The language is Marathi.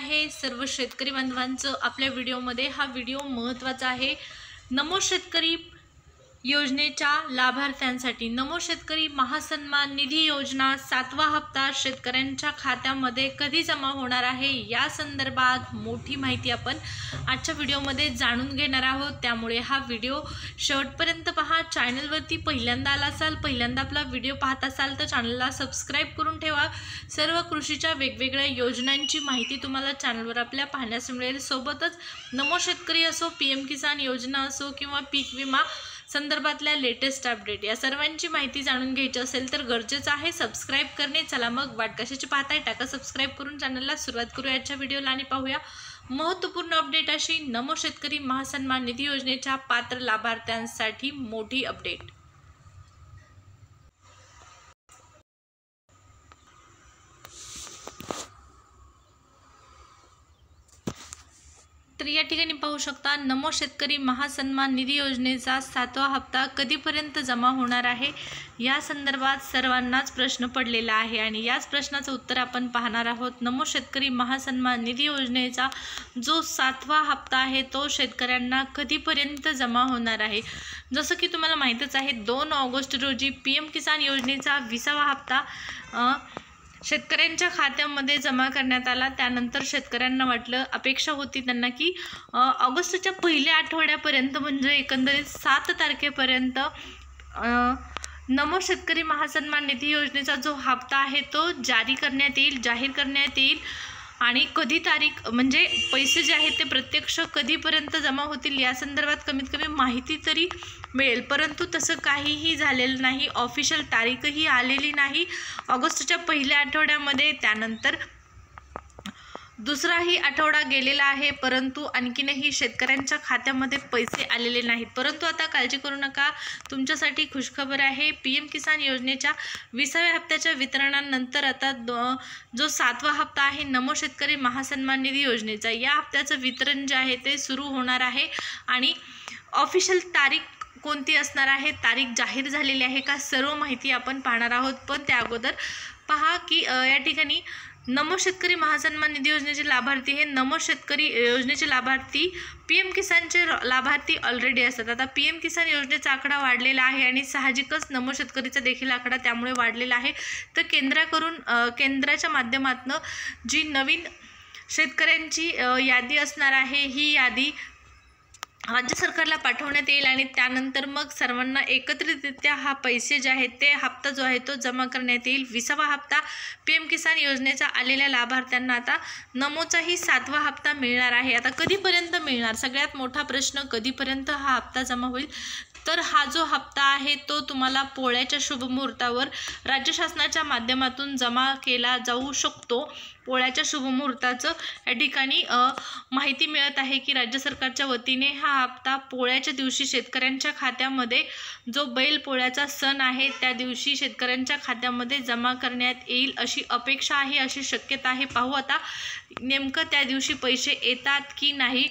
आहे सर्व शेतकरी बांधवांचं आपल्या व्हिडिओमध्ये। हा व्हिडिओ महत्त्वाचा आहे नमो शेतकरी योजनेच्या लाभार्थ्यांसाठी। नमो शेतकरी महासन्मान निधी योजना 7वा हप्ता शेतकऱ्यांच्या खात्यामध्ये कधी जमा होणार आहे या संदर्भात मोठी माहिती आपण आजच्या व्हिडिओमध्ये जाणून घेणार आहोत। त्यामुळे हा व्हिडिओ शेवटपर्यंत पहा। चॅनलवरती पहिल्यांदा आला असाल, पहिल्यांदा आपला व्हिडिओ पाहत असाल तर चॅनलला सबस्क्राइब करून ठेवा। सर्व कृषीच्या वेगवेगळ्या योजनांची माहिती तुम्हाला चॅनलवर आपल्या पाहण्यास मिळेल। सोबतच नमो शेतकरी असो, पीएम किसान योजना असो किंवा पीक विमा संदर्भातल्या लेटेस्ट अपडेट या सर्वांची माहिती जाणून घ्यायची असेल तर गरजेचं आहे सबस्क्राइब करणे। चला मग वाट कशाची पाहताय, टाका सबस्क्राइब करून चॅनलला सुरुवात करूया आजच्या व्हिडिओला आणि पाहूया महत्त्वपूर्ण अपडेट अशी नमो शेतकरी महासन्मान निधी योजनेच्या पात्र लाभार्थ्यांसाठी मोठी अपडेट। तर या ठिकाणी पाहू शकता नमो शेतकरी महासन्मान निधी योजनेचा 7वा हप्ता कधीपर्यंत जमा होणार आहे या संदर्भात सर्वांनाच प्रश्न पडलेला आहे आणि याच प्रश्नाचं उत्तर आपण पाहणार आहोत। नमो शेतकरी महासन्मान निधी योजनेचा जो 7वा हप्ता आहे तो शेतकऱ्यांना कधीपर्यंत जमा होणार आहे। जसं की तुम्हाला माहीतच आहे 2 ऑगस्ट रोजी पीएम किसान योजनेचा 20वा हप्ता शेतकऱ्यांच्या खात्यामध्ये जमा करण्यात आला। त्यानंतर शेतकऱ्यांना वाटलं, अपेक्षा होती त्यांना की ऑगस्टच्या पहिल्या आठवड्यापर्यंत म्हणजे एकंदरीत 7 तारखेपर्यंत नमो शेतकरी महासन्मान निधी योजनेचा जो हप्ता आहे तो जाहीर करण्यात येईल आणि कधी तारीख म्हणजे पैसे जे आहेत ते प्रत्यक्ष कधीपर्यंत जमा होतील या संदर्भात कमीत कमी माहिती तरी मिळेल। परंतु तसं काहीही झालेलं नाही, ऑफिशियल तारीखही आलेली नाही ऑगस्टच्या पहिल्या आठवड्यामध्ये। त्यानंतर दुसराही आठवडा गेलेला आहे परंतु आणखीनही शेतकऱ्यांच्या खात्यामध्ये पैसे आलेले नाहीत। परंतु आता काळजी करू नका, तुमच्यासाठी खुशखबर आहे। पीएम किसान योजनेच्या 20व्या हप्त्याच्या वितरणानंतर आता जो 7वा हप्ता आहे नमो शेतकरी महासन्मान निधी योजनेचा या हप्त्याचं वितरण जे आहे ते सुरू होणार आहे आणि ऑफिशियल तारीख कोणती असणार आहे, तारीख जाहीर झालेली आहे का, सर्व माहिती आपण पाहणार आहोत। पण त्या अगोदर पहा की या ठिकाणी नमो शेतकरी महासन्मान निधी योजनेचे लाभार्थी हे नमो शेतकरी योजनेचे लाभार्थी पीएम किसानचे लाभार्थी ऑलरेडी असतात। आता पीएम किसान योजनेचा आकडा वाढलेला आहे आणि साहजिकच नमो शेतकरीचा देखील आकडा त्यामुळे वाढलेला आहे। तर केंद्राच्या माध्यमातून जी नवीन शेतकऱ्यांची यादी असणार आहे ही यादी राज्य सरकारला पाठवण्यात येईल आणि त्यानंतर मग सर्वांना एकत्रितरित्या हा पैसे जे आहेत ते हप्ता जो आहे तो जमा करण्यात येईल। 20वा हप्ता पीएम किसान योजनेचा आलेल्या लाभार्थ्यांना आता नमोचाही 7वा हप्ता मिळणार आहे। आता कधीपर्यंत मिळणार, सगळ्यात मोठा प्रश्न, कधीपर्यंत हा हप्ता जमा होईल। तर हा जो हप्ता आहे तो तुम्हाला पोळ्याच्या शुभमुहूर्तावर राज्य शासनाच्या माध्यमातून जमा केला जाऊ शकतो। पोळ्याच्या शुभमुहूर्ताचं या ठिकाणी माहिती मिळत आहे की राज्य सरकारच्या वतीने हा हप्ता पोळ्याच्या दिवशी शेतकऱ्यांच्या खात्यामध्ये, जो बैल पोळ्याचा सण आहे त्या दिवशी शेतकऱ्यांच्या खात्यामध्ये जमा करण्यात येईल अशी अपेक्षा आहे, अशी शक्यता आहे। पाहू आता नेमकं त्या दिवशी पैसे येतात की नाही